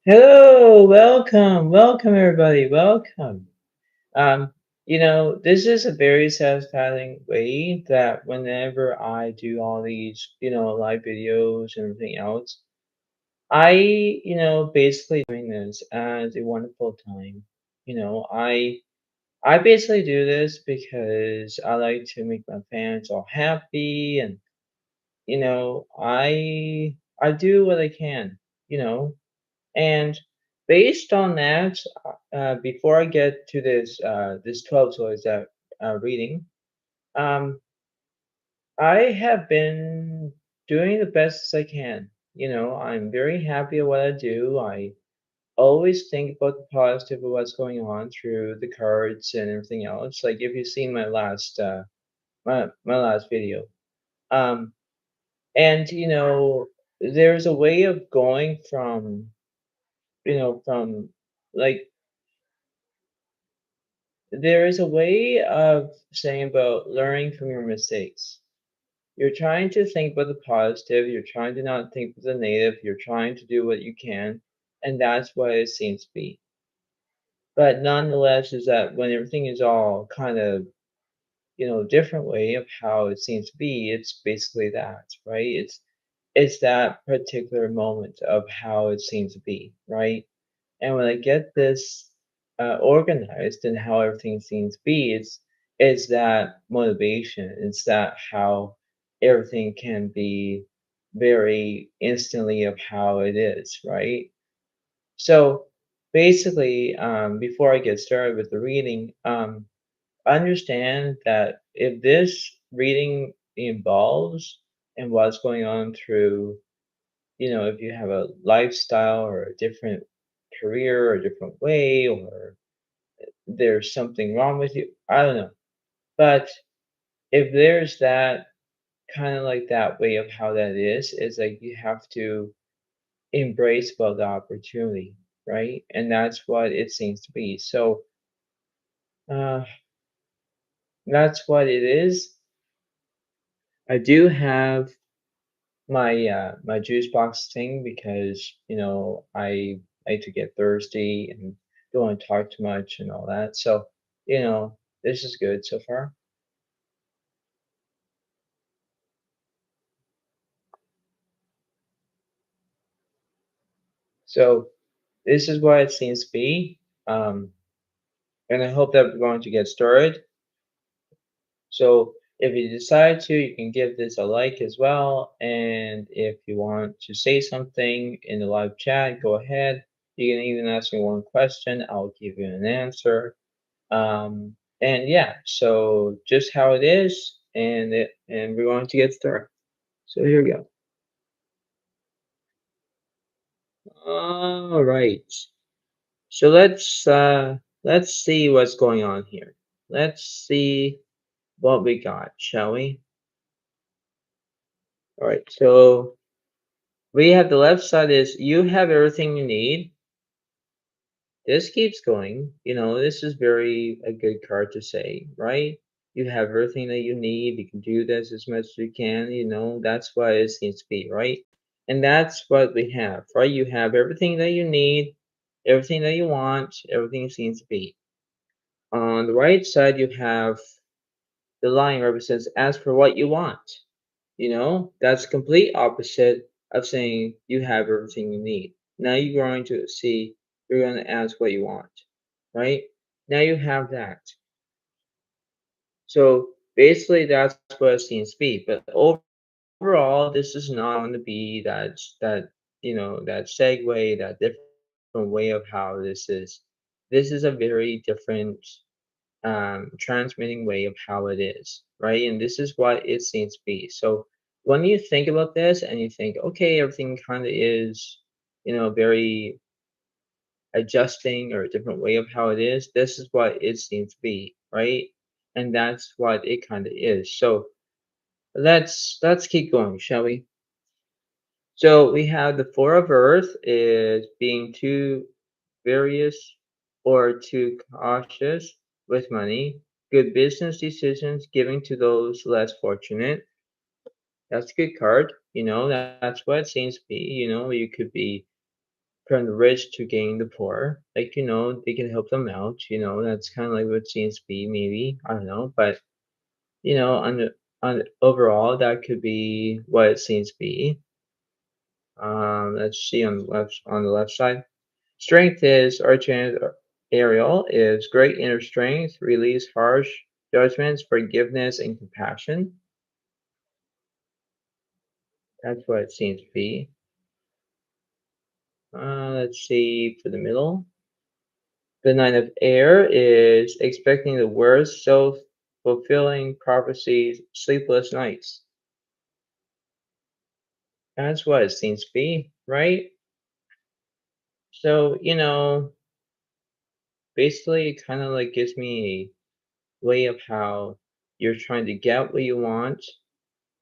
Hello, welcome everybody, welcome. Um, this is a very satisfying way that whenever I do all these, live videos and everything else, I, basically doing this as a wonderful time. I basically do this because I like to make my fans all happy and, I do what I can, you know. And based on that, before I get to this 12 Zodiac reading, um, I have been doing the best as I can. I'm very happy at what I do. I always think about the positive of what's going on through the cards and everything else. Like if you've seen my last video, um, and there's a way of going from from like there is a way of saying about learning from your mistakes. You're trying to think about the positive, you're trying to not think of the negative, you're trying to do what you can, and that's what it seems to be. But nonetheless, is that when everything is all kind of, different way of how it seems to be, it's basically that, right? It's that particular moment of how it seems to be, right? And when I get this organized and how everything seems to be, it's that motivation. It's that how everything can be very instantly of how it is, right? So basically, before I get started with the reading, understand that if this reading involves and what's going on through, if you have a lifestyle or a different career or a different way or there's something wrong with you, I don't know. But if there's that kind of like that way of how that is, it's like you have to embrace about the opportunity, right? And that's what it seems to be. So uh, that's what it is. I do have my juice box thing because I like to get thirsty and don't want to talk too much and all that. So this is good so far. So this is what it seems to be, and I hope that we're going to get started. So if you decide to, you can give this a like as well, and if you want to say something in the live chat, go ahead. You can even ask me one question. I'll give you an answer. And yeah, so just how it is, and we're going to get started. So here we go. All right. So let's see what's going on here. Let's see what we got, shall we? All right. So we have the left side is you have everything you need. This keeps going. This is very a good card to say, right? You have everything that you need. You can do this as much as you can. That's what it seems to be, right? And that's what we have, right? You have everything that you need, everything that you want, everything seems to be. On the right side, you have the line represents ask for what you want. That's complete opposite of saying you have everything you need. Now you're going to see, you're going to ask what you want, right? Now you have that. So basically, that's what it seems to be. But overall, this is not going to be that segue, that different way of how this is. This is a very different transmitting way of how it is, right? And this is what it seems to be. So when you think about this and you think, okay, everything kind of is, very adjusting or a different way of how it is, this is what it seems to be, right? And that's what it kind of is. So let's keep going, shall we? So we have the Four of Earth is being too various or too cautious with money. Good business decisions giving to those less fortunate. That's a good card. That's what it seems to be. You could be from the rich to gain the poor. Like, they can help them out, that's kind of like what seems to be maybe. I don't know. But, on overall, that could be what it seems to be. Let's see on the left side. Strength is Archangel Ariel is great inner strength, release harsh judgments, forgiveness, and compassion. That's what it seems to be. Let's see for the middle. The Nine of Air is expecting the worst, self-fulfilling prophecies, sleepless nights. That's what it seems to be, right? So, basically it kind of like gives me a way of how you're trying to get what you want,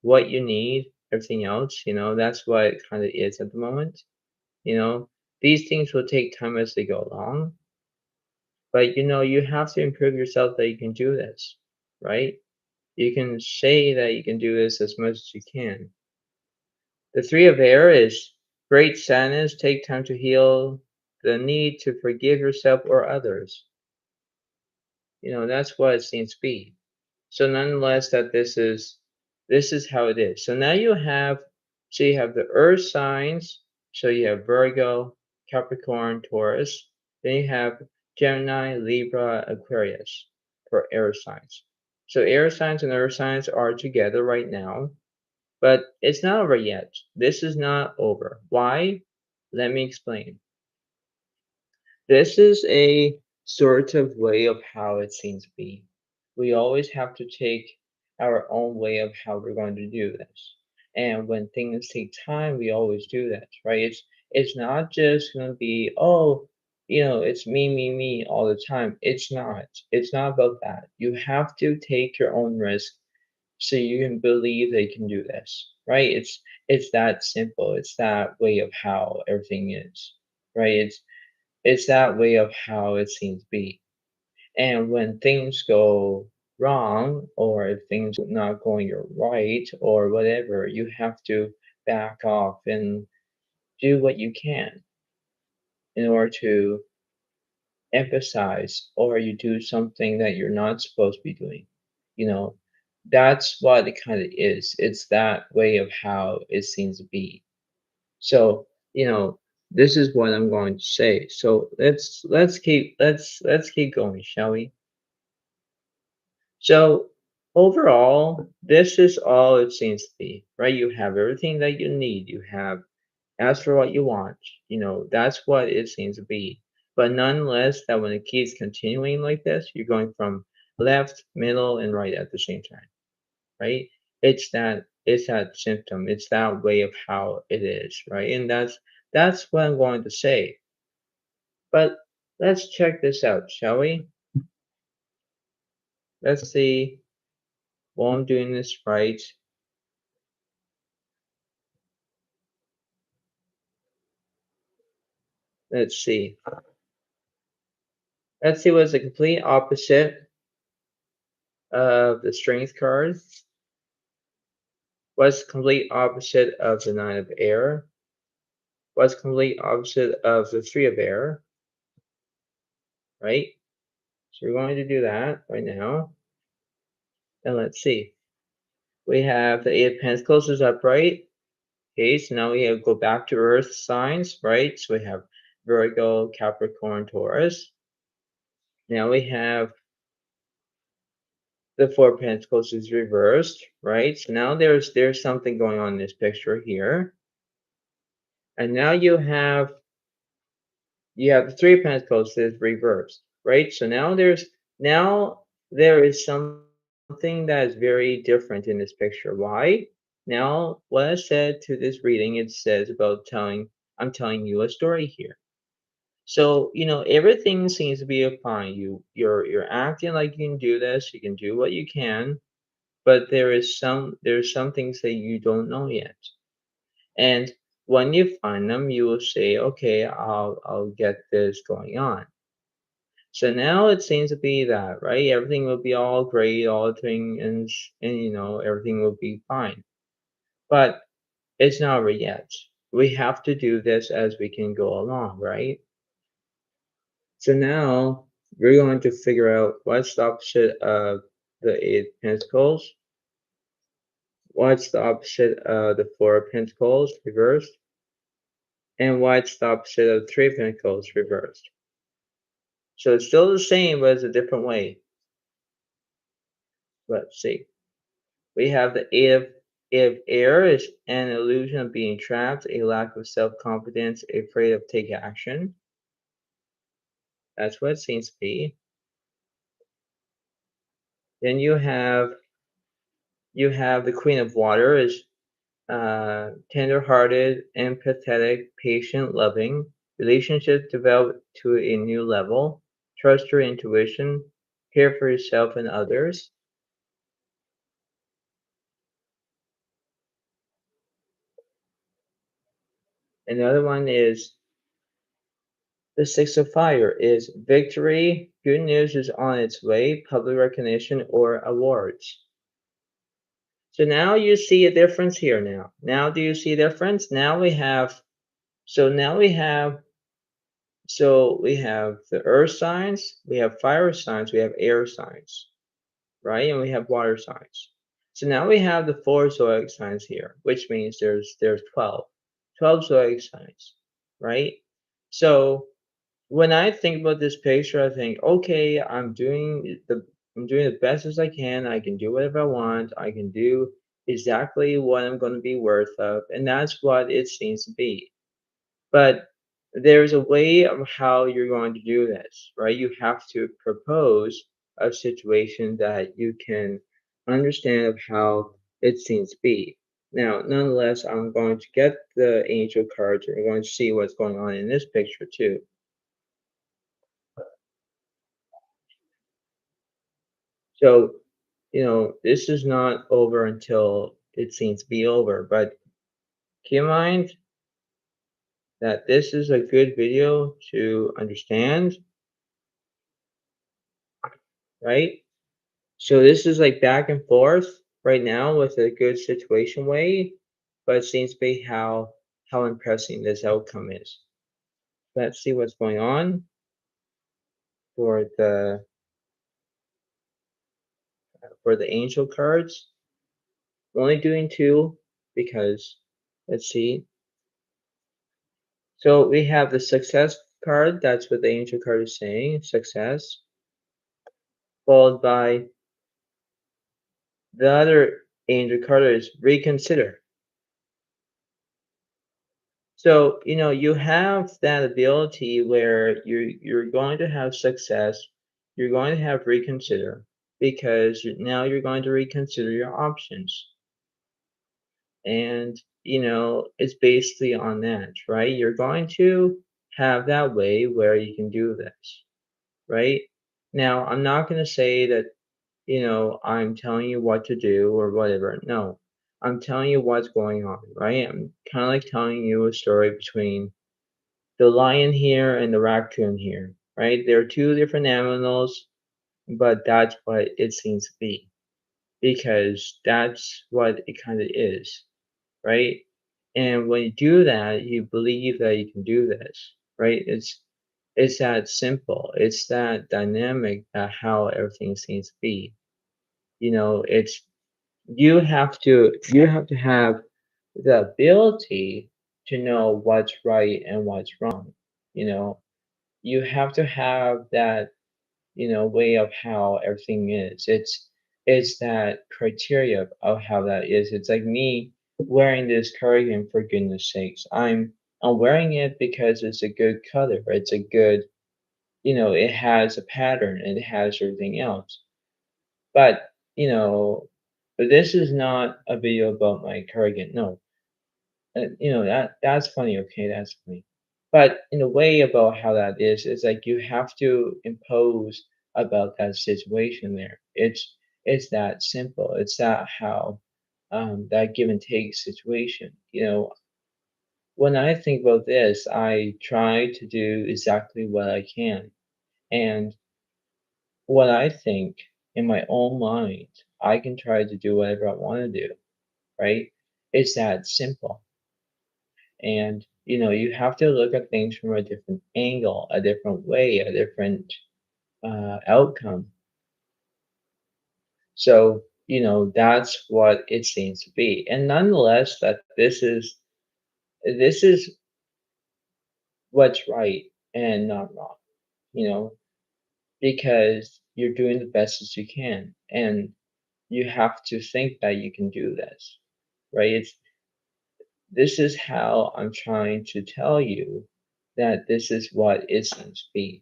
what you need, everything else, that's what it kind of is at the moment. You know, these things will take time as they go along, but you have to improve yourself that you can do this, right? You can say that you can do this as much as you can. The three of air is great sadness, take time to heal the need to forgive yourself or others. That's what it seems to be. So nonetheless, that this is how it is. So you have the earth signs. So you have Virgo, Capricorn, Taurus. Then you have Gemini, Libra, Aquarius for air signs. So air signs and earth signs are together right now, but it's not over yet. This is not over. Why? Let me explain. This is a sort of way of how it seems to be. We always have to take our own way of how we're going to do this. And when things take time, we always do that, right? It's not just going to be, oh, it's me, me, me all the time. It's not. It's not about that. You have to take your own risk so you can believe they can do this, right? It's that simple. It's that way of how everything is, right? It's that way of how it seems to be. And when things go wrong, or if things are not going your right, or whatever, you have to back off and do what you can in order to emphasize, or you do something that you're not supposed to be doing. You know, that's what it kind of is. It's that way of how it seems to be. So, this is what I'm going to say. So let's keep going, shall we? So overall, this is all it seems to be, right? You have everything that you need. You have ask for what you want. That's what it seems to be. But nonetheless, that when it keeps continuing like this, you're going from left, middle, and right at the same time, right? It's that symptom. It's that way of how it is, right? And that's what I'm going to say. But let's check this out, shall we? Let's see while I'm doing this right. Let's see. Let's see what's the complete opposite of the strength card. What's the complete opposite of the nine of air? What's the complete opposite of the three of air? Right? So we're going to do that right now. And let's see. We have the eight of pentacles is upright. Okay, so now we have go back to earth signs, right? So we have Virgo, Capricorn, Taurus. Now we have the four of pentacles is reversed, right? So now there's something going on in this picture here. And now you have the three of pentacles is reversed, right? So now there is something that is very different in this picture. Why? Now, what I said to this reading, it says about I'm telling you a story here. So, everything seems to be fine. You're acting like you can do this, you can do what you can, but there's some things that you don't know yet. And when you find them, you will say, okay, I'll get this going on. So now it seems to be that, right? Everything will be all great, all thing and everything will be fine. But it's not over yet. we have to do this as we can go along, right? So now we're going to figure out what's the opposite of the Eight of Pentacles, what's the opposite of the Four of Pentacles reversed, and what's the opposite of Three of Pentacles reversed. So it's still the same, but it's a different way. Let's see. We have the Eight of Air is an illusion of being trapped, a lack of self-confidence, afraid of take action. That's what it seems to be. Then you have the Queen of Water is tender-hearted, empathetic, patient, loving. Relationships develop to a new level. Trust your intuition. Care for yourself and others. Another one is the Six of Fire is victory. Good news is on its way. Public recognition or awards. So now you see a difference here now. Now do you see a difference? Now we have the earth signs, we have fire signs, we have air signs, right? And we have water signs. So now we have the four zodiac signs here, which means there's 12 zodiac signs, right? So when I think about this picture, I think, okay, I'm doing the best as I can. I can do whatever I want. I can do exactly what I'm going to be worth of, and that's what it seems to be. But there's a way of how you're going to do this, right? You have to propose a situation that you can understand of how it seems to be. Now, nonetheless, I'm going to get the angel cards and we're going to see what's going on in this picture too. So, this is not over until it seems to be over, but keep in mind that this is a good video to understand, right? So this is like back and forth right now with a good situation way, but it seems to be how impressing this outcome is. Let's see what's going on for the angel cards. I'm only doing two because let's see. So we have the success card. That's what the angel card is saying. Success, followed by the other angel card is reconsider. So, you have that ability where you're going to have success, you're going to have reconsider because now you're going to reconsider your options. And, it's basically on that, right? You're going to have that way where you can do this, right? Now, I'm not going to say that, I'm telling you what to do or whatever. No, I'm telling you what's going on, right? I'm kind of like telling you a story between the lion here and the raccoon here, right? They're two different animals, but that's what it seems to be because that's what it kind of is, right? And when you do that, you believe that you can do this, right? It's that simple. It's that dynamic that how everything seems to be. It's you have to have the ability to know what's right and what's wrong. You know, you have to have that, way of how everything is. It's that criteria of how that is. It's like me wearing this cardigan for goodness sakes. I'm wearing it because it's a good color. It's a good, it has a pattern, it has everything else. But, this is not a video about my cardigan. No, that's funny. Okay, that's funny. But in a way about how that is like you have to impose about that situation there. It's that simple. It's that how that give and take situation. When I think about this, I try to do exactly what I can. And what I think in my own mind, I can try to do whatever I want to do, right? It's that simple. And you have to look at things from a different angle, a different way, a different outcome. So, that's what it seems to be. And nonetheless, that this is what's right and not wrong, you know, because you're doing the best as you can. And you have to think that you can do this, right? This is how I'm trying to tell you that this is what it seems to be,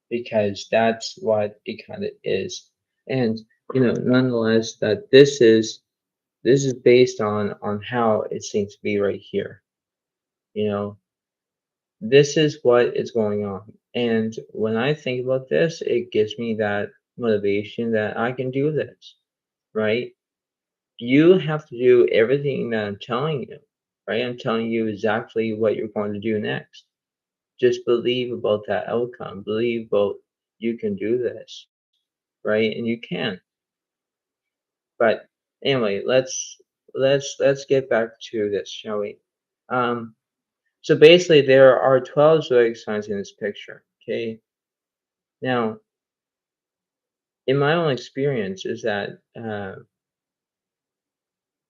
because that's what it kind of is. And nonetheless, that this is based on how it seems to be right here. You know, this is what is going on. And when I think about this, it gives me that motivation that I can do this, right? You have to do everything that I'm telling you, right? I'm telling you exactly what you're going to do next. Just believe about that outcome. Believe about you can do this, right? And you can. But anyway, let's get back to this, shall we? Um, so basically, there are 12 zodiac signs in this picture. Okay. Now, in my own experience, is that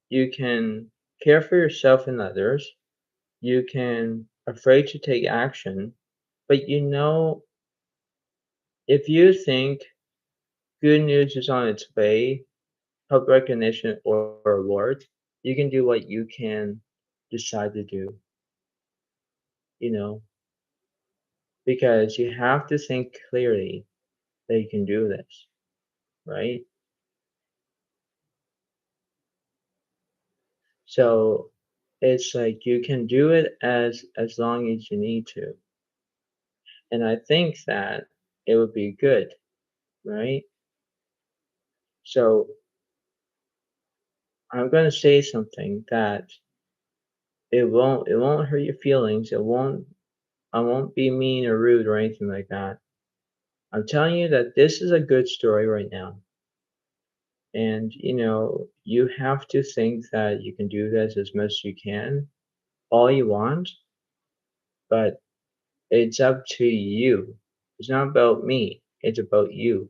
you can care for yourself and others. You can afraid to take action, but if you think good news is on its way, help recognition or reward, you can do what you can decide to do, you know, because you have to think clearly that you can do this, right? So it's like you can do it as long as you need to. And I think that it would be good, right? So I'm gonna say something that it won't hurt your feelings. I won't be mean or rude or anything like that. I'm telling you that this is a good story right now. And you have to think that you can do this as much as you can, all you want, but it's up to you. It's not about me. It's about you.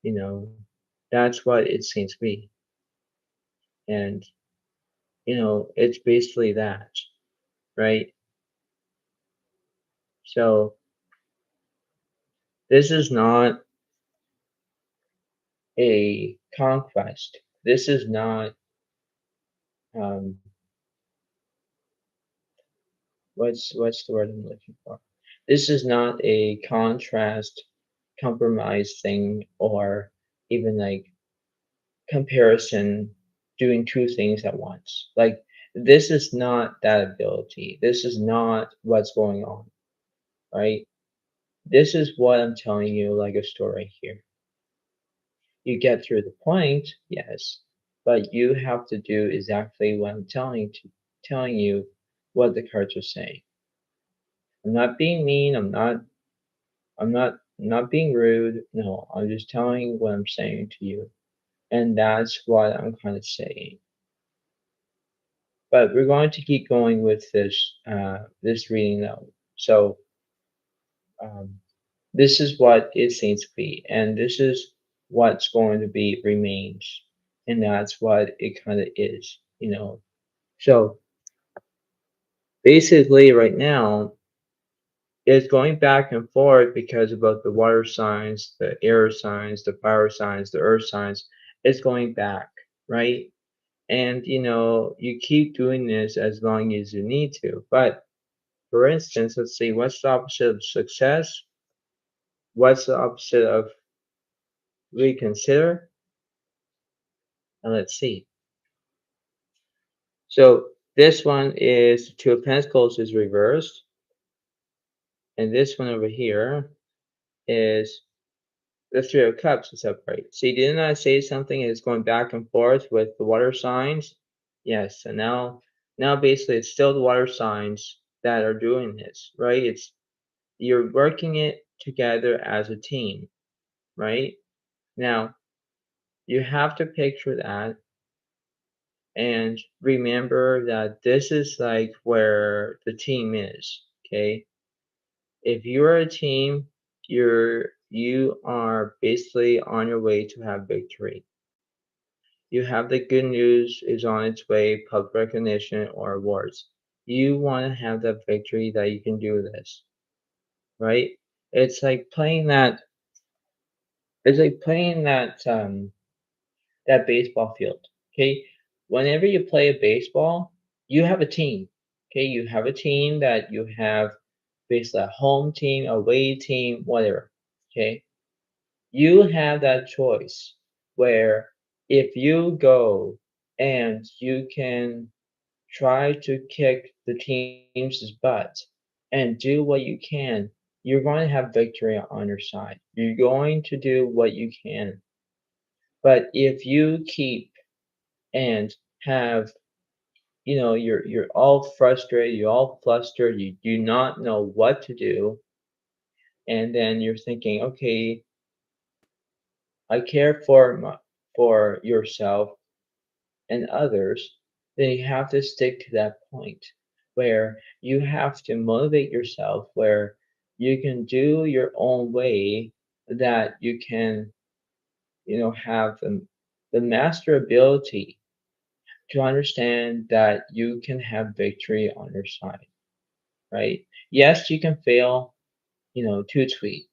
You know, that's what it seems to be. And, it's basically that, right? So this is not a conquest. This is not, um, what's the word I'm looking for? This is not a contrast, compromise thing, or even like comparison, doing two things at once. Like this is not that ability. This is not what's going on, right? This is what I'm telling you, like a story here. You get through the point, yes, but you have to do exactly what I'm telling you what the cards are saying. I'm not being mean. I'm not being rude. No, I'm just telling what I'm saying to you. And that's what I'm kind of saying. But we're going to keep going with this reading though. So um, this is what it seems to be, and this is what's going to be remains, and that's what it kind of is. So basically, right now, it's going back and forth because about the water signs, the air signs, the fire signs, the earth signs. It's going back, right? And you keep doing this as long as you need to. But for instance, let's see, what's the opposite of success? What's the opposite of reconsider? And let's see. So this one is Two of Pentacles is reversed, and this one over here is the Three of Cups is upright. See, didn't I say something is going back and forth with the water signs? Yes, and now basically it's still the water signs that are doing this, right? You're working it together as a team, right? Now you have to picture that, And remember that this is like where the team is, okay? If you're a team, you are basically on your way to have victory. You have the good news is on its way, public recognition or awards. You want to have that victory that you can do this, right? It's like playing that it's like playing that baseball field. Okay. Whenever you play a baseball, you have a team. Okay, you have a team that you have basically a home team, away team, whatever. Okay. You have that choice where if you go and you can try to kick the team's butt and do what you can, you're going to have victory on your side. You're going to do what you can. But if you keep and have, you're all frustrated, you're all flustered, you do not know what to do, and then you're thinking, okay, I care for yourself and others, then you have to stick to that point where you have to motivate yourself, where you can do your own way, that you can, have the master ability to understand that you can have victory on your side, right? Yes, you can fail, too sweet,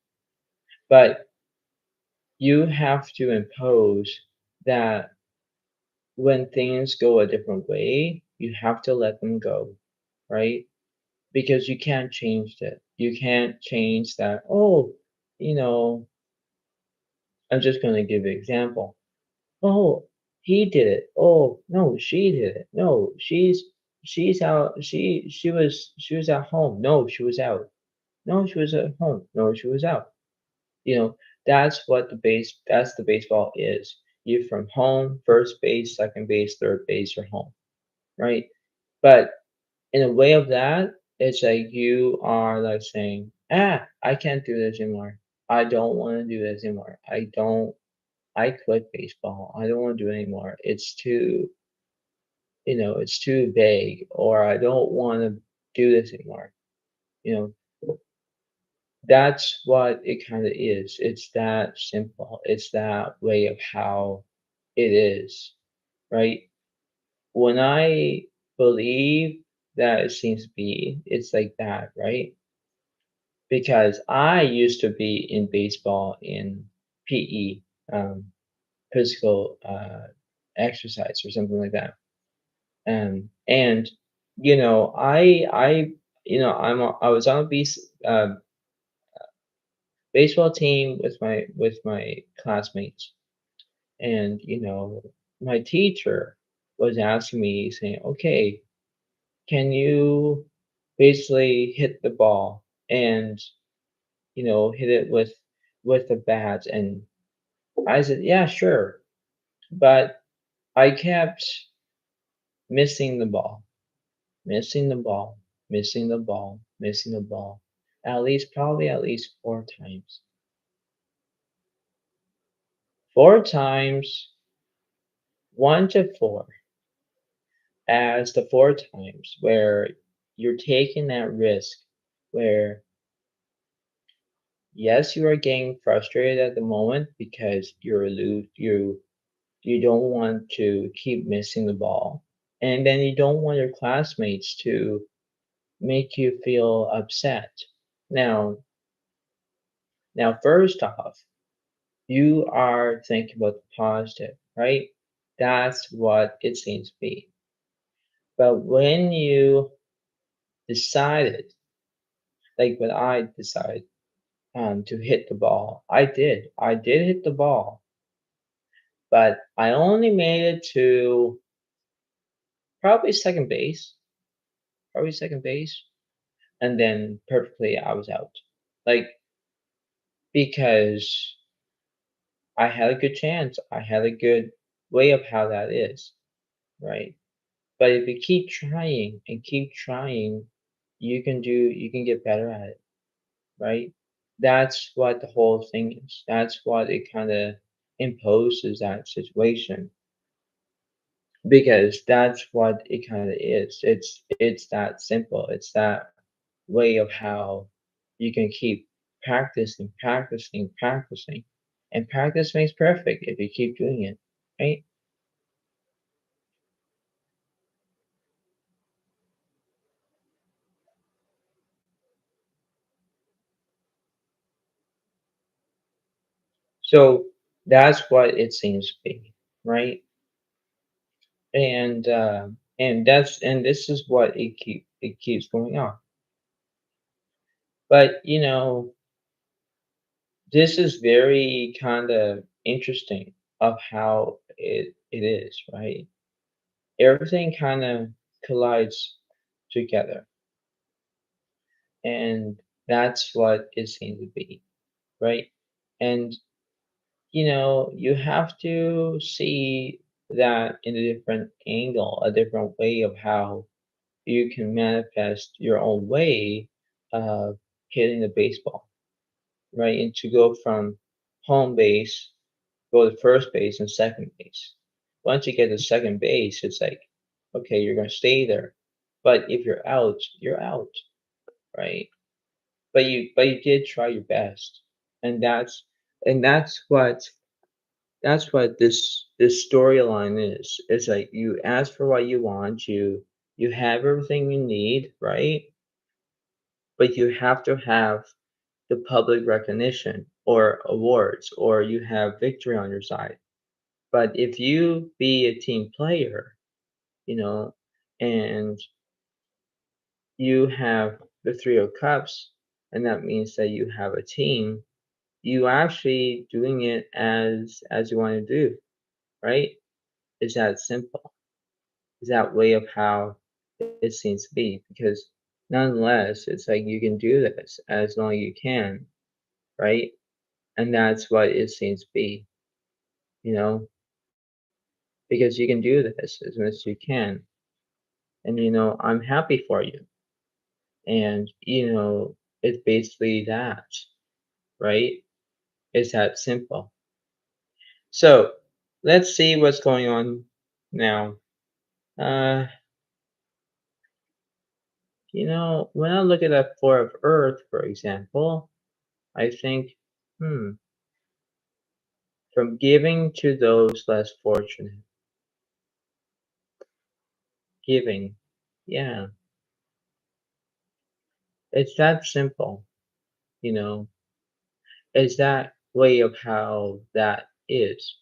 but you have to impose that when things go a different way, you have to let them go, right? Because you can't change it. You can't change that. Oh, you know, I'm just going to give an example. Oh, he did it. Oh, no, she did it. No, she's out. She was at home. No, she was out. No, she was at home. No, she was out. You know, that's the baseball is. You from home, first base, second base, third base, you're home, right? But in a way of that, it's like you are like saying, I can't do this anymore. I don't want to do this anymore. I quit baseball. I don't want to do it anymore. It's too vague, or I don't want to do this anymore. You know, that's what it kind of is. It's that simple. It's that way of how it is, right? When I believe that it seems to be, it's like that, right? Because I used to be in baseball in PE, physical exercise or something like that. And I was on a baseball team with my classmates, and my teacher was asking me, saying, "Okay, can you basically hit the ball and hit it with the bat?" And I said, "Yeah, sure," but I kept missing the ball, missing the ball, missing the ball, missing the ball, probably at least 4 times. 4 times, 1 to 4, as the 4 times where you're taking that risk, where yes, you are getting frustrated at the moment because you don't want to keep missing the ball, and then you don't want your classmates to make you feel upset. Now, first off, you are thinking about the positive, right? That's what it seems to be. But when you decided, like when I decided to hit the ball, I did hit the ball, but I only made it to probably second base, and then perfectly I was out. Like, because I had a good chance, I had a good way of how that is, right? But if you keep trying and keep trying, you can get better at it, right? That's what the whole thing is. That's what it kind of imposes that situation. because that's what it kind of is. It's that simple. It's that way of how you can keep practicing, practicing, practicing, and practice makes perfect if you keep doing it, right? So that's what it seems to be, right? And and this is what it keeps going on. But this is very kind of interesting of how it is, right? Everything kind of collides together, and that's what it seems to be, right? And you have to see that in a different angle, a different way of how you can manifest your own way of hitting the baseball, right? And to go from home base, go to first base and second base. Once you get to second base, it's like, okay, you're going to stay there. But if you're out, right? But you did try your best, and that's what this storyline is. It's like you ask for what you want, you have everything you need, right? But you have to have the public recognition or awards, or you have victory on your side. But if you be a team player, you know, and you have the three of cups, and that means that you have a team, you actually doing it as you want to do, right? It's that simple. It's that way of how it seems to be. Because nonetheless, it's like you can do this as long as you can, right? And that's what it seems to be, you know, because you can do this as much as you can. And I'm happy for you. And it's basically that, right? It's that simple. So let's see what's going on now. Uh, when I look at that Four of Earth, for example, I think, hmm, from giving to those less fortunate, giving. Yeah, it's that simple, you know. It's that way of how that is.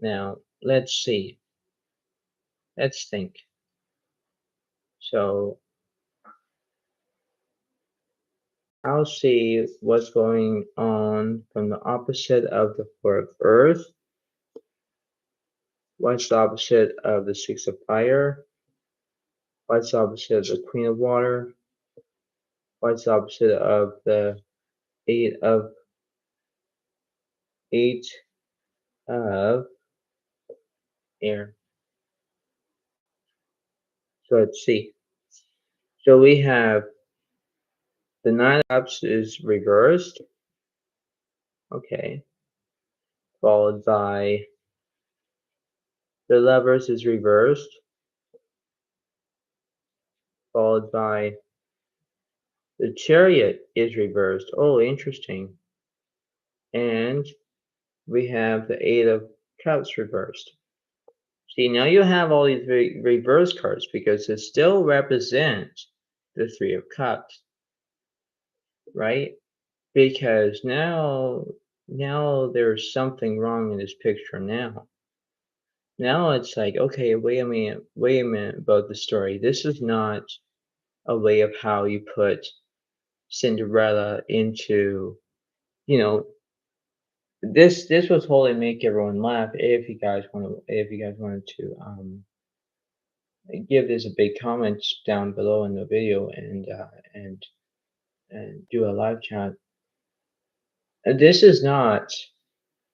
Now, let's see. Let's think. So, I'll see what's going on from the opposite of the Four of Earth. What's the opposite of the Six of Fire? What's the opposite of the Queen of Water? What's the opposite of the Eight of Eight of Air? So let's see. So we have the Nine of Cups is reversed. Okay. Followed by the Lovers is reversed. Followed by the Chariot is reversed. Oh, interesting. And we have the Eight of Cups reversed. See, now you have all these reverse cards because it still represents the Three of Cups, right? Because now there's something wrong in this picture now. Now it's like, okay, wait a minute about the story. This is not a way of how you put Cinderella into, you know, this will totally make everyone laugh if you guys wanted to give this a big comment down below in the video and do a live chat. This is not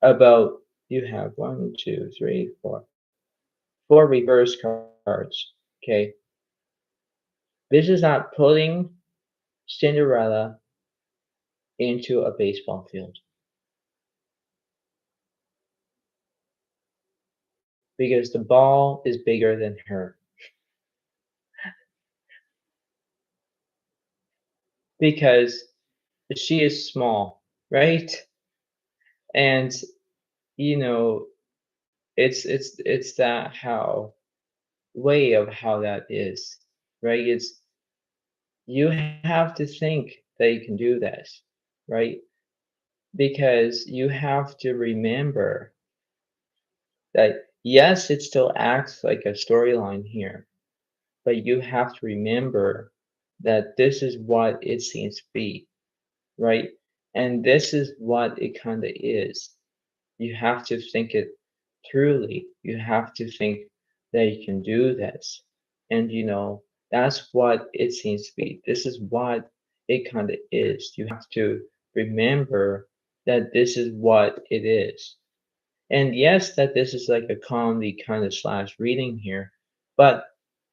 about you have one, two, three, four reverse cards. Okay. This is not putting Cinderella into a baseball field because the ball is bigger than her. Because she is small, right? And you know, it's that how way of how that is, right? It's you have to think that you can do this, right? Because you have to remember that yes, it still acts like a storyline here, but you have to remember that this is what it seems to be, right? And this is what it kind of is. You have to think it truly. You have to think that you can do this. And that's what it seems to be. This is what it kind of is. You have to remember that this is what it is. And yes, that this is like a comedy kind of slash reading here, but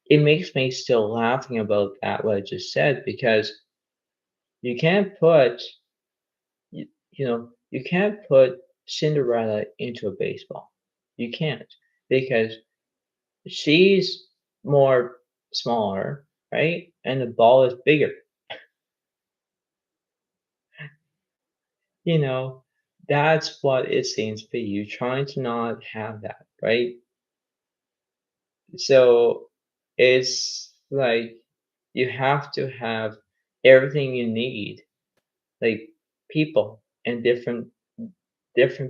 it makes me still laughing about that what I just said because you can't put you can't put Cinderella into a baseball. You can't because she's more smaller, right? And the ball is bigger. You know, that's what it seems to be. You're trying to not have that, right? So it's like you have to have everything you need, like people and different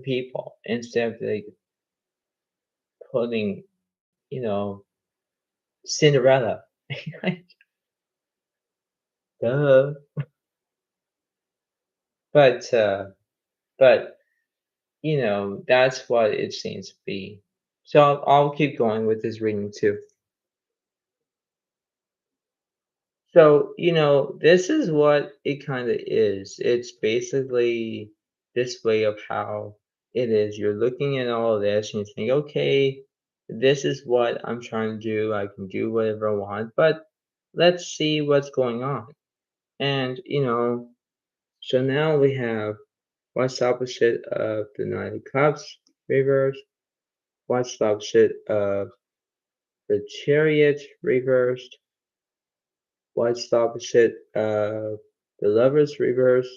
people instead of like putting, you know, Cinderella. Like, duh. But but that's what it seems to be. So I'll keep going with this reading too. So, this is what it kind of is. It's basically this way of how it is. You're looking at all of this and you think, okay, this is what I'm trying to do. I can do whatever I want, but let's see what's going on. And, so now we have what's the opposite of the Knight of Cups reverse? What's the opposite of the Chariot reversed? What's the opposite of the Lovers reversed?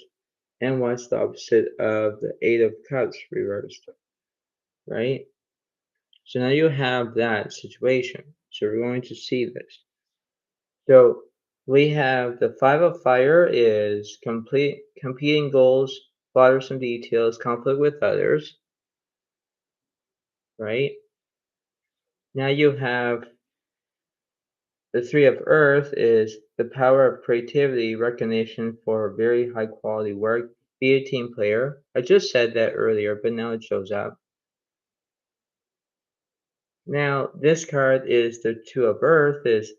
And what's the opposite of the Eight of Cups reversed? Right? So now you have that situation. So we're going to see this. So we have the Five of Fire is complete competing goals, bothersome details, conflict with others, right? Now you have the Three of Earth is the power of creativity, recognition for very high quality work, be a team player. I just said that earlier, but now it shows up. Now, this card is the Two of Earth, is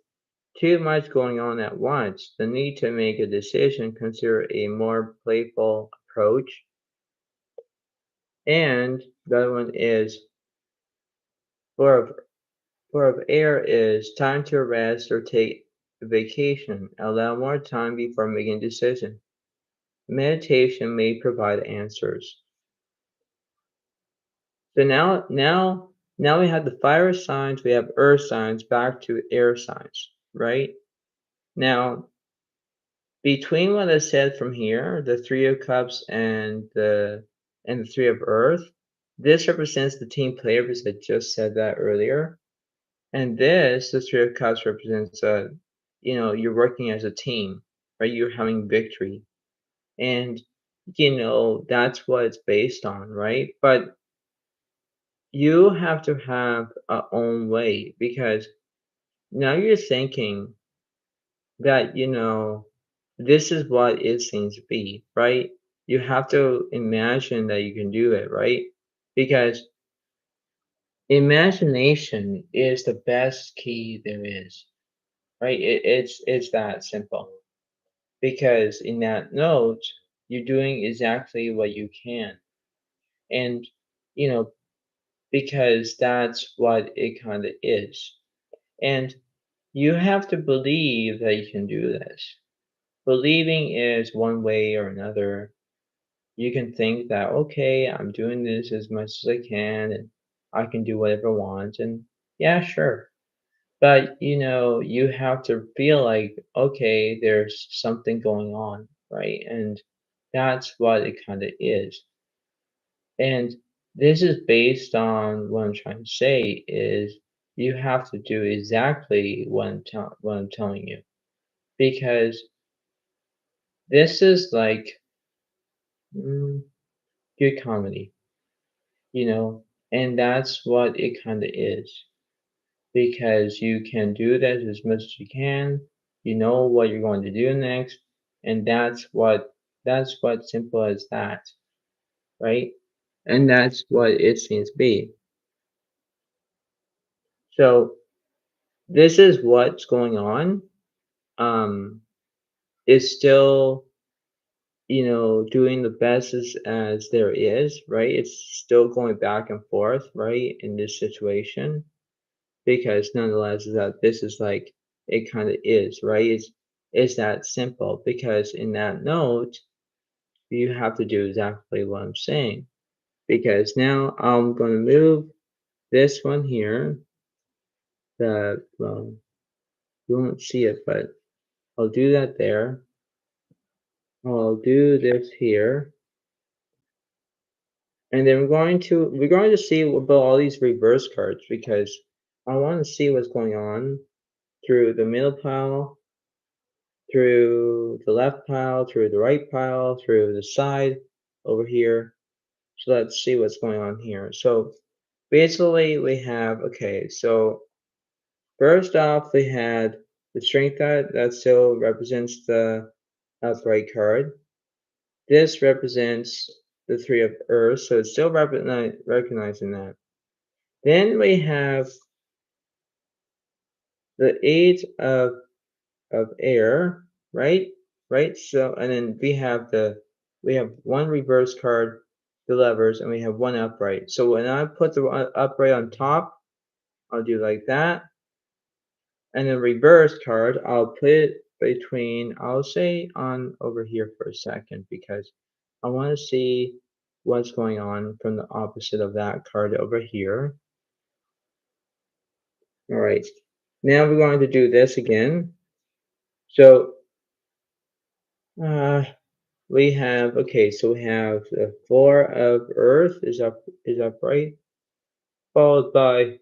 too much going on at once. The need to make a decision, consider a more playful approach. And the other one is Four of Four of Air is time to rest or take a vacation. Allow more time before making a decision. Meditation may provide answers. So now we have the fire signs, we have earth signs, back to air signs, right? Now, between what I said from here, the Three of Cups and the Three of Earth, this represents the team player because I just said that earlier. And this, the Three of Cups represents you're working as a team, right? You're having victory. And that's what it's based on, right? But you have to have a own way because now you're thinking that this is what it seems to be, right? You have to imagine that you can do it, right? Because imagination is the best key there is, right? It's that simple. Because in that note, you're doing exactly what you can. And you know, because that's what it kind of is. And you have to believe that you can do this. Believing is one way or another. You can think that, okay, I'm doing this as much as I can, and I can do whatever I want, and yeah, sure. But you have to feel like, okay, there's something going on, right? And that's what it kind of is. And this is based on what I'm trying to say is you have to do exactly what I'm telling you because this is like mm, good comedy, you know, and that's what it kind of is because you can do that as much as you can. You know what you're going to do next, and that's what simple as that, right? And that's what it seems to be. So this is what's going on. Um, is still, doing the best as there is, right? It's still going back and forth, right, in this situation, because nonetheless, is that this is like it kind of is, right? It's that simple because in that note, you have to do exactly what I'm saying. Because now I'm going to move this one here. Well, you won't see it, but I'll do that there. I'll do this here. And then we're going to see about all these reverse cards because I want to see what's going on through the middle pile, through the left pile, through the right pile, through the side over here. So let's see what's going on here. So basically we have, okay, so first off we had the strength that still represents the upright card. This represents the three of earth, so it's still recognizing that. Then we have the eight of air, right? Right. So and then we have one reverse card, the levers, and we have one upright. So when I put the upright on top, I'll do like that, and the reverse card I'll put it between. I'll say on over here for a second because I want to see what's going on from the opposite of that card over here. All right. Now we're going to do this again. So uh, we have okay. So we have the four of earth is upright, followed by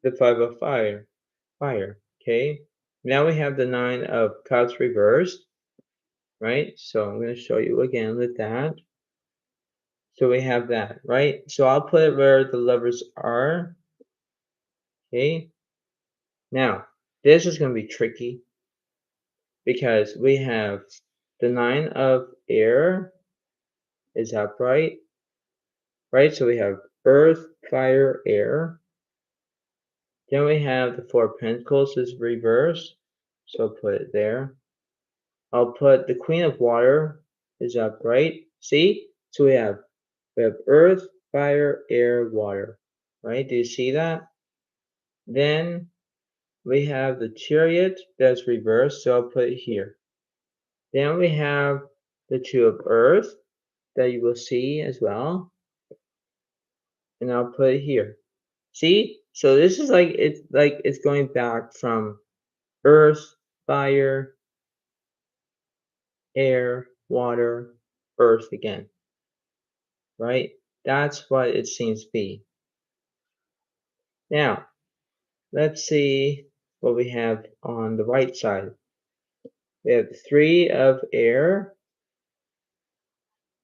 the five of fire. Fire. Okay. Now we have the nine of cups reversed, right? So I'm going to show you again with that. So we have that, right? So I'll put it where the levers are. Okay. Now this is going to be tricky because we have the nine of air is upright, right? So we have earth, fire, air. Then we have the four of pentacles is reversed, so I'll put it there. I'll put the queen of water is upright. See? So we have earth, fire, air, water. Right? Do you see that? Then we have the chariot that's reversed, so I'll put it here. Then we have the two of earth that you will see as well, and I'll put it here. See? So this is like it's going back from earth, fire, air, water, earth again, right? That's what it seems to be. Now, let's see what we have on the right side. We have the three of air,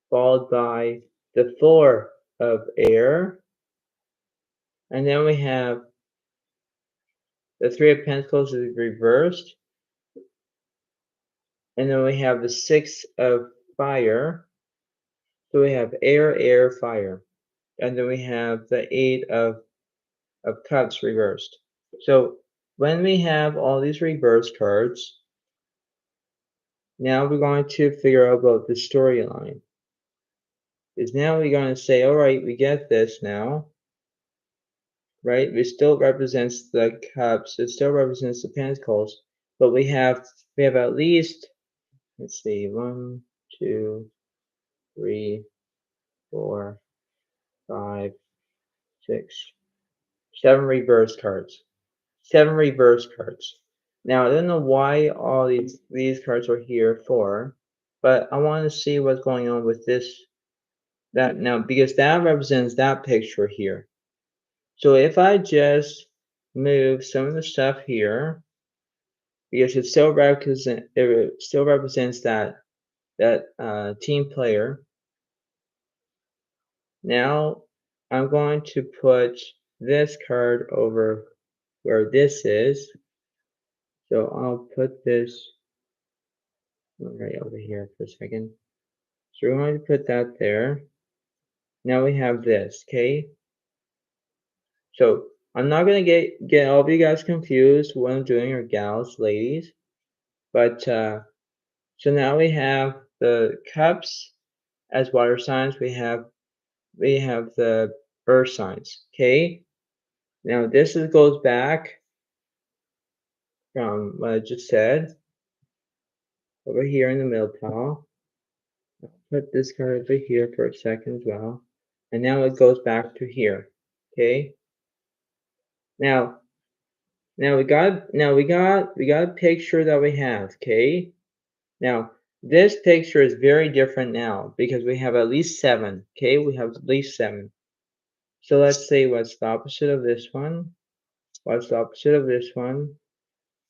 followed by the four of air, and then we have the three of pentacles is reversed, and then we have the six of fire. So we have air, air, fire, and then we have the eight of cups reversed. So when we have all these reverse cards, now we're going to figure out about the storyline. Is now we're going to say, all right, we get this now, right? It still represents the cups, it still represents the pentacles, but we have at least, let's see, 1, 2, 3, 4, 5, 6, 7 reverse cards. 7 reverse cards. Now I don't know why all these cards are here for, but I want to see what's going on with this that now because that represents that picture here. So if I just move some of the stuff here, because it still represents that team player. Now I'm going to put this card over where this is. So I'll put this right over here for a second. So we're going to put that there. Now we have this, okay? So I'm not gonna get all of you guys confused what I'm doing, or gals, ladies. But so now we have the cups as water signs. We have the earth signs. Okay. Now goes back from what I just said over here in the middle pile. I'll put this card over here for a second as well. And now it goes back to here. Okay. Now we got a picture that we have. Okay. Now this picture is very different now because we have at least 7. Okay, we have at least 7. So let's see what's the opposite of this one. What's the opposite of this one?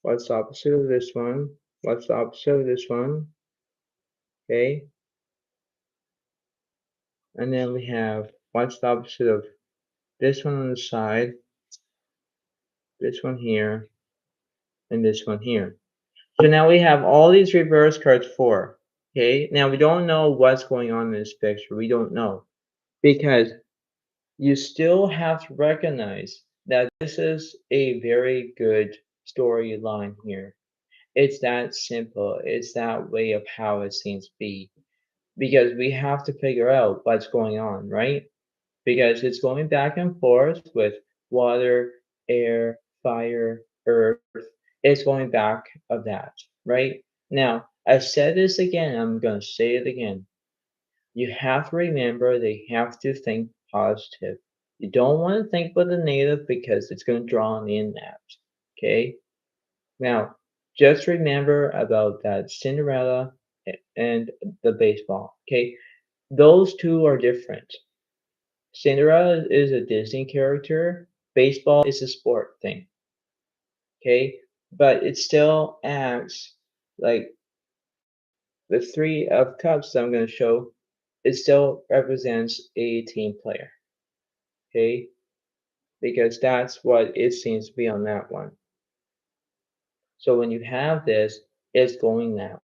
What's the opposite of this one? What's the opposite of this one? Okay. And then we have what's the opposite of this one on the side, this one here, and this one here. So now we have all these reverse cards for. Okay. Now we don't know what's going on in this picture. We don't know because you still have to recognize that this is a very good storyline here. It's that simple. It's that way of how it seems to be. Because we have to figure out what's going on, right? Because it's going back and forth with water, air, fire, earth. It's going back of that, right? Now, I said this again, I'm going to say it again. You have to remember that you have to think positive. You don't want to think about the negative because it's going to draw in that. Okay? Now, just remember about that Cinderella and the baseball. Okay? Those two are different. Cinderella is a Disney character. Baseball is a sport thing. Okay? But it still acts like the 3 of cups that I'm going to show. It still represents a team player. Okay? Because that's what it seems to be on that one. So when you have this, it's going that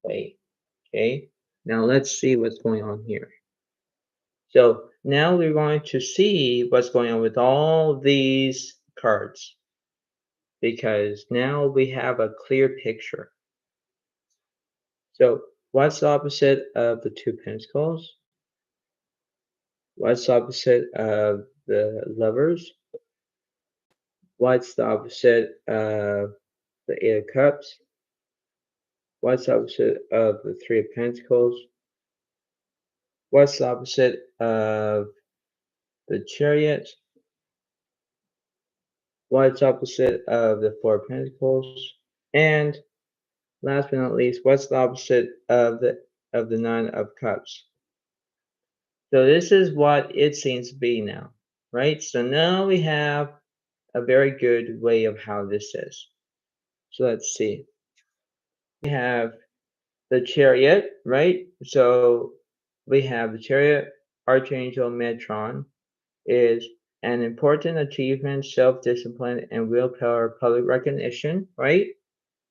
way. Okay? Now let's see what's going on here. So now we're going to see what's going on with all these cards because now we have a clear picture. So what's the opposite of the 2 pentacles? What's the opposite of the lovers? What's the opposite of the 8 of cups? What's the opposite of the 3 of pentacles? What's the opposite of the chariot? What's opposite of the 4 of pentacles? And last but not least, what's the opposite of the 9 of cups? So this is what it seems to be now, right? So now we have a very good way of how this is. So let's see. We have the chariot, right? So we have the chariot, Archangel Metron is an important achievement, self-discipline, and willpower, public recognition, right?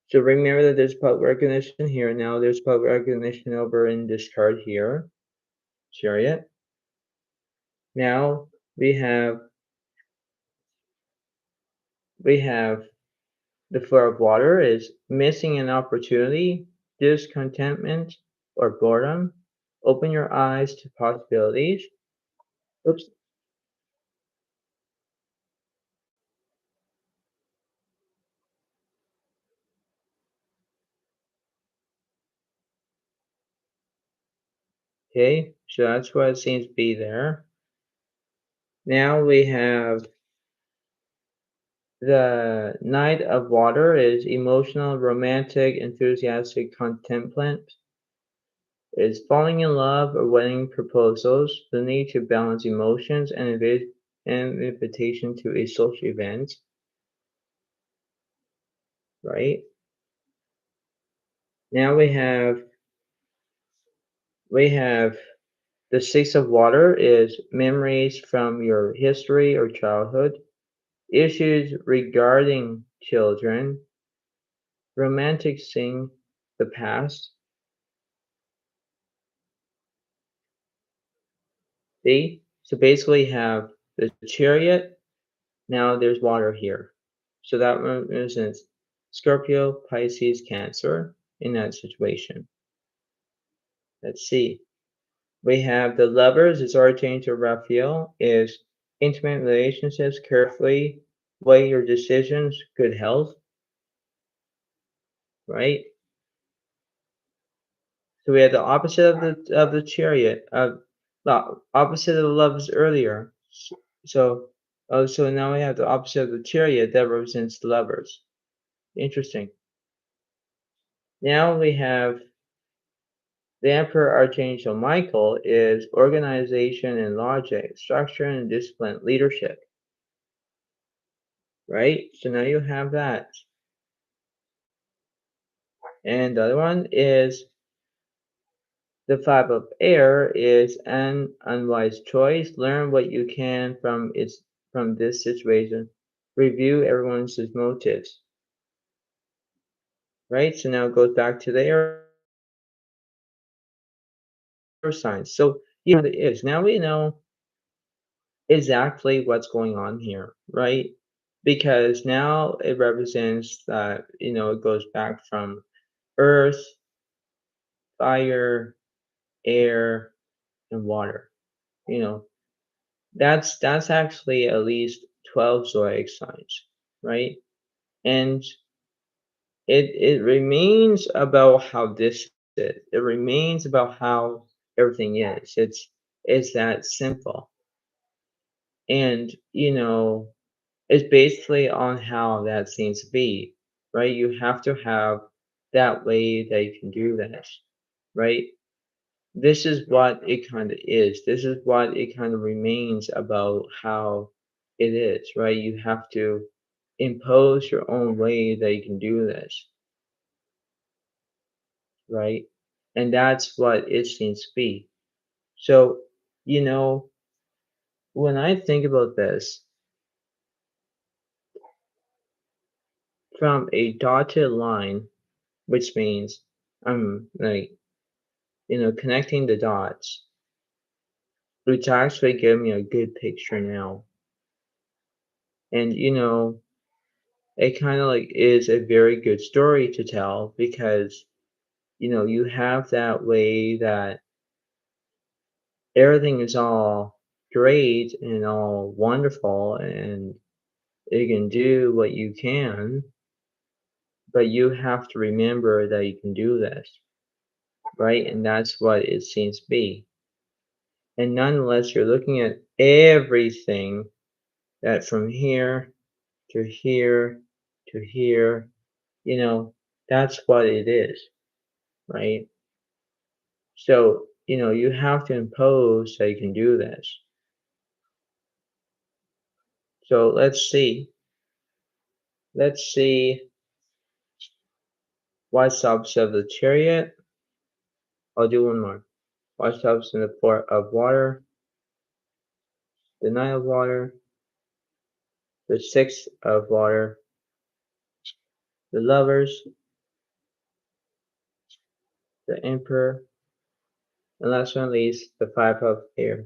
So remember that there's public recognition here. Now there's public recognition over in this card here, chariot. Now we have the Four of Water is missing an opportunity, discontentment, or boredom. Open your eyes to possibilities. Oops. Okay, so that's what it seems to be there. Now we have the Knight of Water is emotional, romantic, enthusiastic, contemplant. Is falling in love or wedding proposals, the need to balance emotions and an invitation to a social event, right? Now we have the Six of Water is memories from your history or childhood, issues regarding children, romanticizing the past. See? So basically have the Chariot. Now there's water here. So that represents Scorpio, Pisces, Cancer in that situation. Let's see. We have the Lovers, it's Archangel Raphael, is intimate relationships, carefully weigh your decisions, good health, right? So we had the opposite of the Chariot, the opposite of the Lovers earlier. So so now we have the opposite of the Chariot that represents the Lovers. Interesting. Now we have the Emperor Archangel Michael is organization and logic, structure and discipline, leadership, right? So now you have that. And the other one is the Five of Air is an unwise choice. Learn what you can from this situation. Review everyone's motives, right? So now it goes back to the air signs. So you know what it is. Now we know exactly what's going on here, right? Because now it represents that, it goes back from earth, fire, air, and water. You know, that's actually at least 12 zodiac signs, right? And it remains about how this is. It remains about how everything is. It's that simple. And, it's basically on how that seems to be, right? You have to have that way that you can do that, right? This is what it kind of is. This is what it kind of remains about how it is, right? You have to impose your own way that you can do this, right? And that's what it seems to be. So, you know, when I think about this from a dotted line, which means I'm like connecting the dots, which actually gave me a good picture now. And it kind of like is a very good story to tell because you have that way that everything is all great and all wonderful and you can do what you can, but you have to remember that you can do this, right? And that's what it seems to be. And nonetheless, you're looking at everything that from here to here to here, you know, that's what it is, right? So, you have to impose that you can do this. So let's see. Let's see what's opposite of the chariot. I'll do one more. What's opposite in the four of water, the nine of water, the six of water, the lovers, the emperor, and last but not least, the five of air.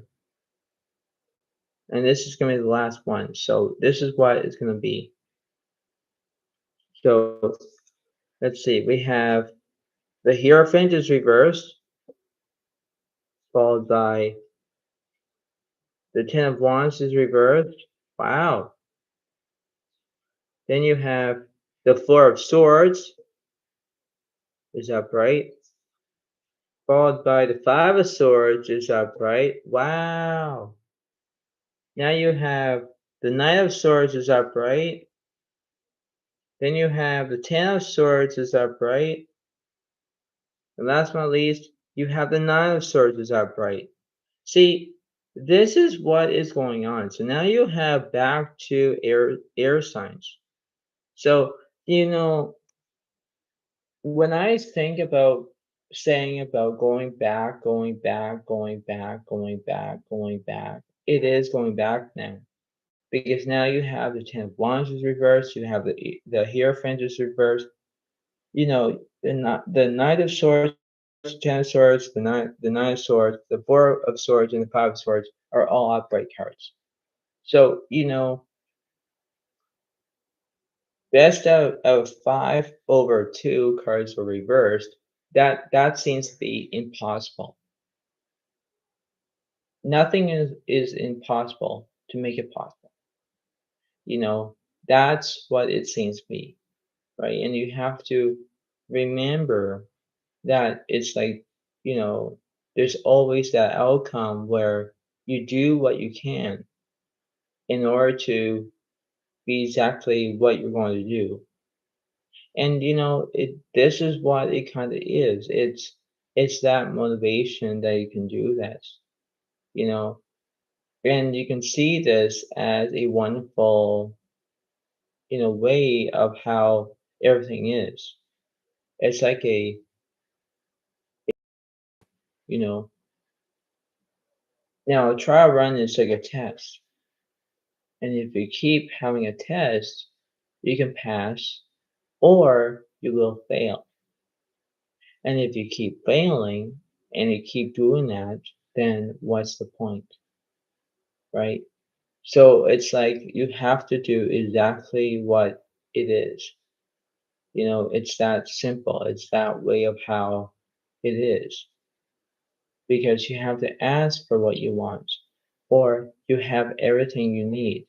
And this is going to be the last one. So this is what it's going to be. So let's see. We have the Hierophant is reversed, followed by the Ten of Wands is reversed. Wow. Then you have the Four of Swords is upright, followed by the Five of Swords is upright. Wow. Now you have the Knight of Swords is upright. Then you have the Ten of Swords is upright. And last but not least, you have the Nine of Swords is upright. See, this is what is going on. So now you have back to air signs. So, when I think about saying about going back, it is going back now. Because now you have the Ten of Wands is reversed, you have the Hierophant is reversed, the Knight of Swords, Ten of Swords, the Nine of Swords, the Four of Swords, and the Five of Swords are all upright cards. So, best out of 5/2 cards were reversed. That seems to be impossible. Nothing is impossible to make it possible. You know, that's what it seems to be, right? And you have to remember that it's like, you know, there's always that outcome where you do what you can in order to be exactly what you're going to do. And this is what it kind of is. It's that motivation that you can do this, you know, and you can see this as a wonderful, way of how everything is. It's like you know, now a trial run is like a test. And if you keep having a test, you can pass or you will fail. And if you keep failing and you keep doing that, then what's the point, right? So it's like you have to do exactly what it is. It's that simple. It's that way of how it is because you have to ask for what you want or you have everything you need.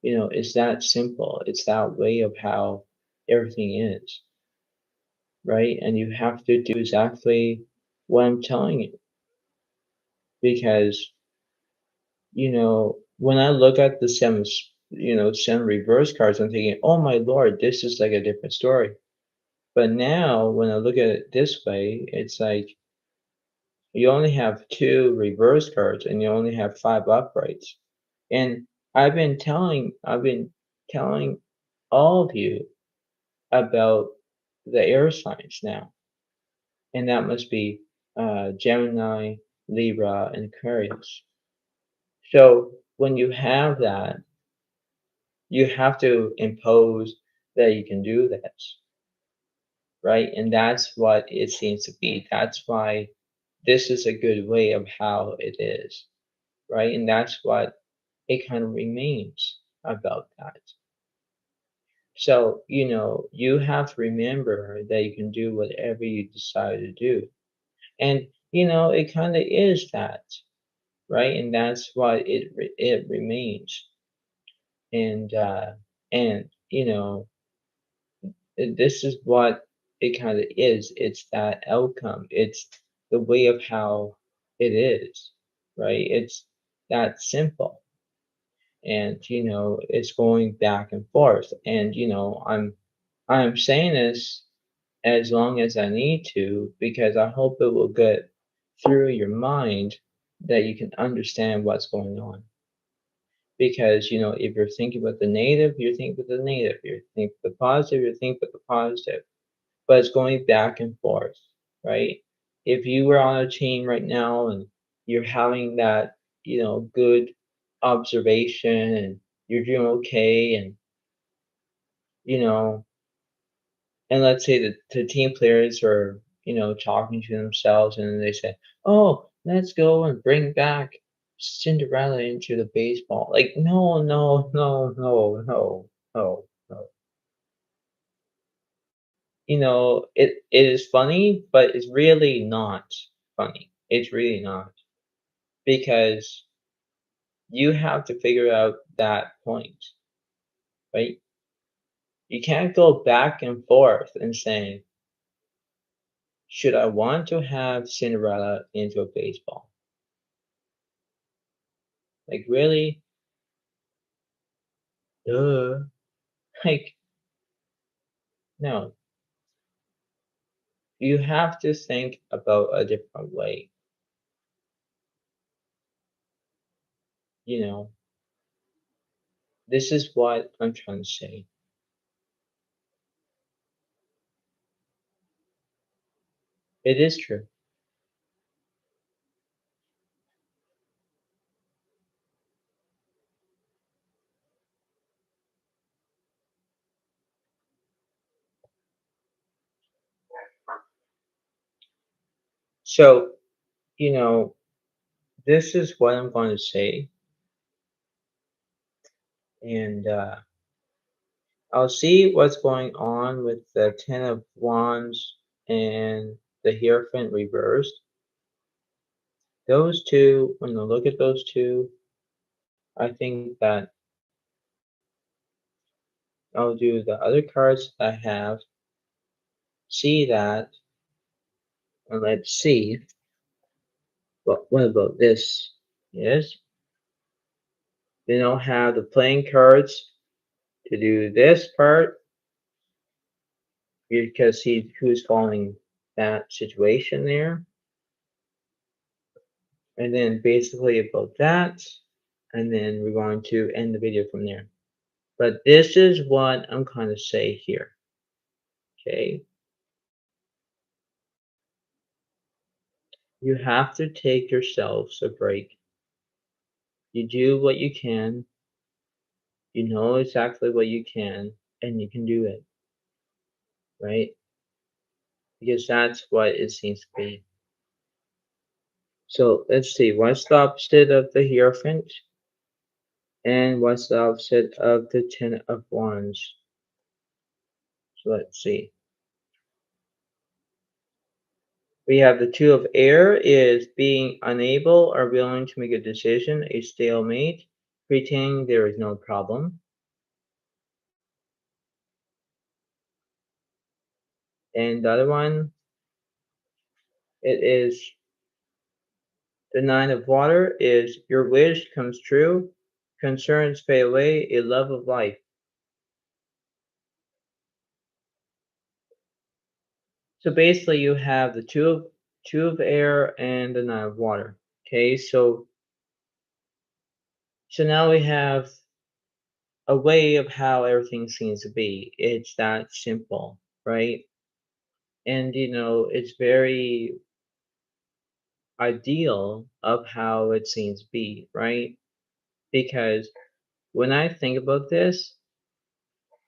It's that simple. It's that way of how everything is, right? And you have to do exactly what I'm telling you because, when I look at the seven reverse cards, I'm thinking, oh my Lord, this is like a different story. But now when I look at it this way, it's like you only have two reverse cards and you only have five uprights. And I've been telling all of you about the air signs now, and that must be Gemini, Libra, and Aquarius. So when you have that, you have to impose that you can do that, right? And that's what it seems to be. That's why this is a good way of how it is, right? And that's what it kind of remains about that. So, you have to remember that you can do whatever you decide to do. And, it kind of is that, right? And that's why it remains. And, this is what it kind of is. It's that outcome. It's the way of how it is, right? It's that simple. And, it's going back and forth. And, I'm saying this as long as I need to because I hope it will get through your mind that you can understand what's going on. Because, if you're thinking about the negative, you're thinking about the negative. You're thinking about the positive, you're thinking about the positive. But it's going back and forth, right? If you were on a team right now and you're having that, good observation and you're doing okay you know, and let's say that the team players are, talking to themselves and then they say, "Oh, let's go and bring back Cinderella into the baseball." Like, no, no, no, no, no, no, no. It is funny, but it's really not funny. It's really not because you have to figure out that point, right? You can't go back and forth and saying, should I want to have Cinderella into a baseball? Like really? Duh. Like no. You have to think about a different way. You know, this is what I'm trying to say. It is true. So, you know, this is what I'm going to say, and I'll see what's going on with the Ten of Wands and the Hierophant reversed. Those two, when I look at those two, I think that I'll do the other cards I have, see that, and let's see. What about this? Yes, then I'll have the playing cards to do this part because see who's following that situation there. And then basically about that, and then we're going to end the video from there. But this is what I'm going to say here, okay? You have to take yourselves a break. You do what you can, you know exactly what you can, and you can do it, right? Because that's what it seems to be. So let's see, what's the opposite of the Hierophant? And what's the opposite of the Ten of Wands? So let's see. We have the Two of Air is being unable or willing to make a decision, a stalemate, pretending there is no problem. And the other one, it is the Nine of Water is your wish comes true, concerns fade away, a love of life. So basically you have the two of air and the Nine of Water. Okay, so now we have a way of how everything seems to be. It's that simple, right? And it's very ideal of how it seems to be, right? Because when I think about this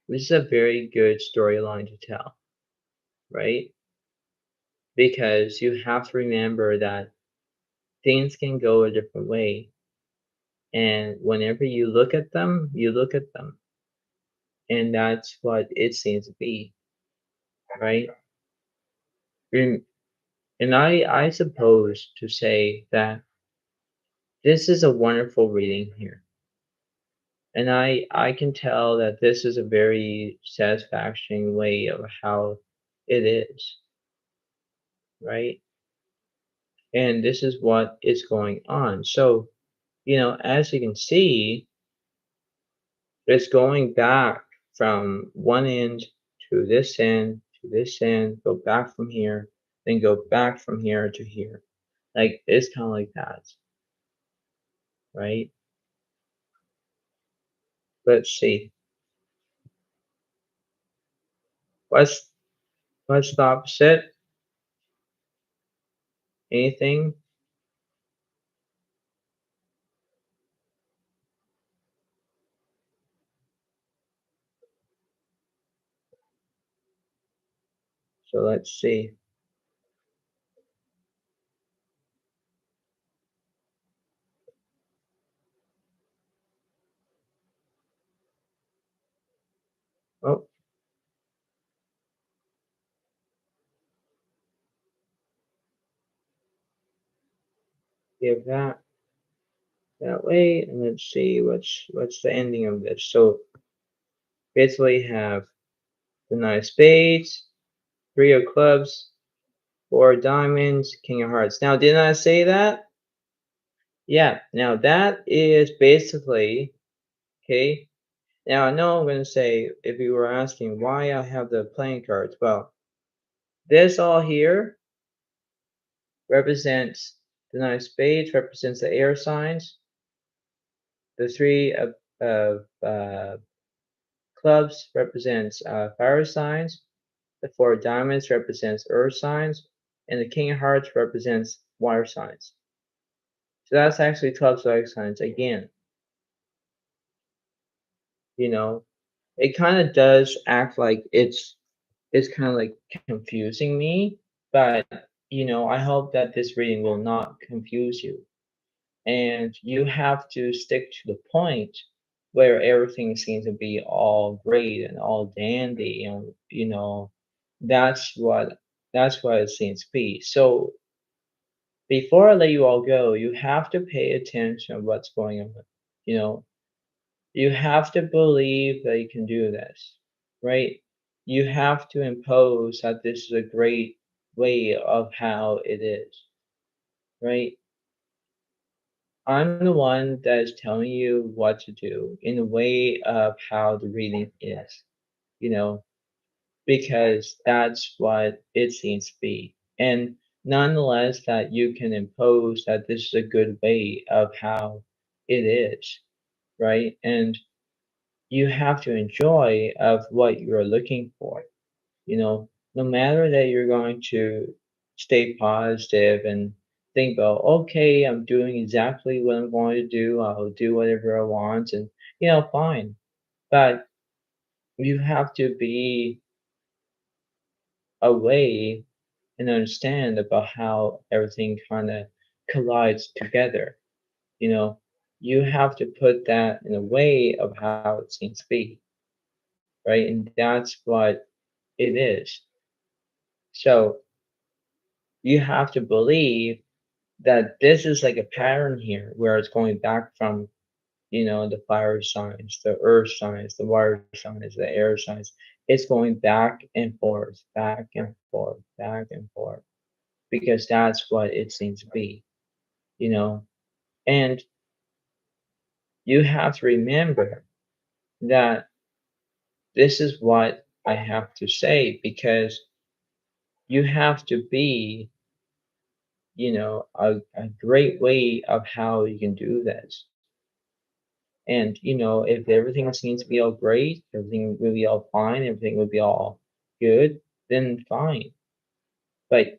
is a very good storyline to tell, right? Because you have to remember that things can go a different way. And whenever you look at them, you look at them. And that's what it seems to be, right? And, and I suppose to say that this is a wonderful reading here. And I can tell that this is a very satisfying way of how it is, right? And this is what is going on. So, as you can see, it's going back from one end to this end, go back from here, then go back from here to here. Like it's kind of like that, right? Let's see. What's what's the opposite? Anything? So let's see. Oh, give that way, and let's see what's the ending of this. So basically have the nine of spades, three of clubs, four of diamonds, king of hearts. Now, didn't I say that? Yeah, now that is basically okay. Now I know I'm gonna say if you were asking why I have the playing cards, well, this all here represents the nine of spades, represents the air signs, the three of clubs represents fire signs, the four of diamonds represents earth signs, and the king of hearts represents water signs. So that's actually 12 zodiac signs again. You know, it kind of does act like it's kind of like confusing me, but I hope that this reading will not confuse you. And you have to stick to the point where everything seems to be all great and all dandy, and that's what that's what it seems to be. So before I let you all go, you have to pay attention to what's going on. You know, you have to believe that you can do this, right? You have to impose that this is a great way of how it is, right? I'm the one that is telling you what to do in the way of how the reading is, you know, because that's what it seems to be. And nonetheless, that you can impose that this is a good way of how it is, right? And you have to enjoy of what you're looking for. No matter that you're going to stay positive and think about, okay, I'm doing exactly what I'm going to do. I'll do whatever I want and, fine. But you have to be away and understand about how everything kind of collides together. You know, you have to put that in a way of how it seems to be, right? And that's what it is. So you have to believe that this is like a pattern here where it's going back from, the fire signs, the earth signs, the water signs, the air signs. It's going back and forth, back and forth, back and forth, because that's what it seems to be, you know. And you have to remember that this is what I have to say because you have to be, a great way of how you can do this. And, if everything seems to be all great, everything will be all fine, everything will be all good, then fine. But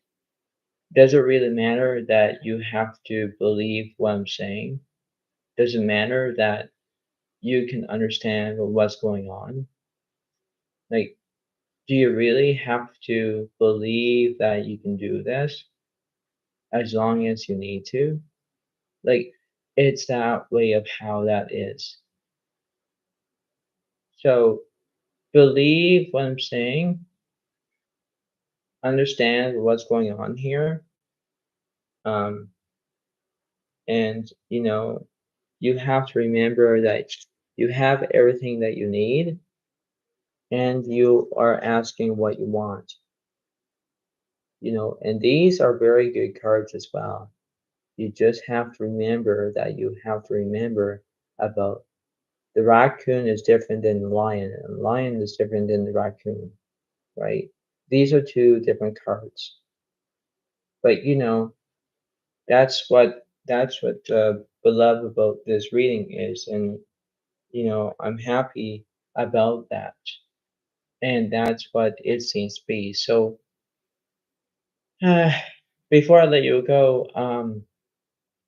does it really matter that you have to believe what I'm saying? Does it matter that you can understand what's going on? Like, do you really have to believe that you can do this as long as you need to? Like, it's that way of how that is. So believe what I'm saying, understand what's going on here, um, and you have to remember that you have everything that you need, and you are asking what you want. And these are very good cards as well. You just have to remember that you have to remember about the raccoon is different than the lion, and the lion is different than the raccoon, right? These are two different cards. But that's what beloved about this reading is, and I'm happy about that, and that's what it seems to be. So uh, before I let you go,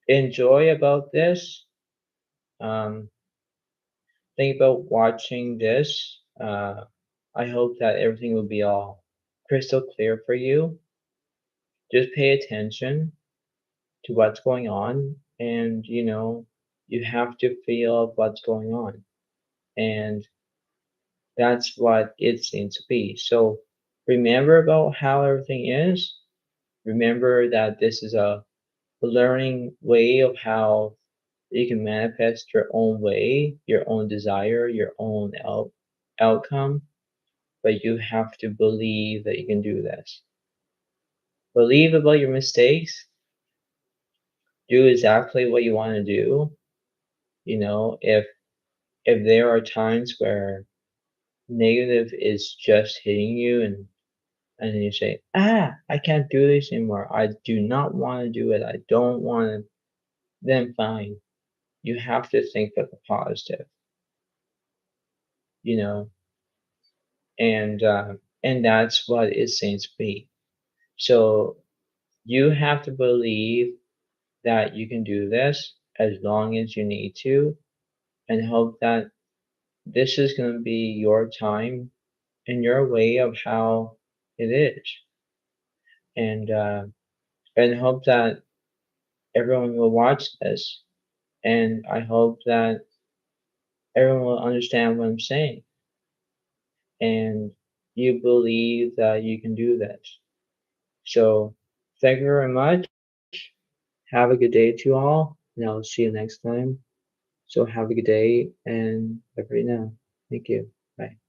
enjoy about this. Um, think about watching this. I hope that everything will be all crystal clear for you. Just pay attention to what's going on, and you have to feel what's going on, and that's what it seems to be. So remember about how everything is. Remember that this is a learning way of how you can manifest your own way, your own desire, your own outcome. But you have to believe that you can do this. Believe about your mistakes. do exactly what you want to do. You know, if there are times where negative is just hitting you and then you say, ah, I can't do this anymore. I do not want to do it. I don't want to, then fine. You have to think of the positive, you know, and uh, and that's what is saints be. So you have to believe that you can do this as long as you need to, and hope that this is going to be your time and your way of how it is, and uh, and hope that everyone will watch this, and I hope that everyone will understand what I'm saying, and you believe that you can do this. So thank you very much. Have a good day to you all, and I'll see you next time. So have a good day and bye for now. Thank you. Bye.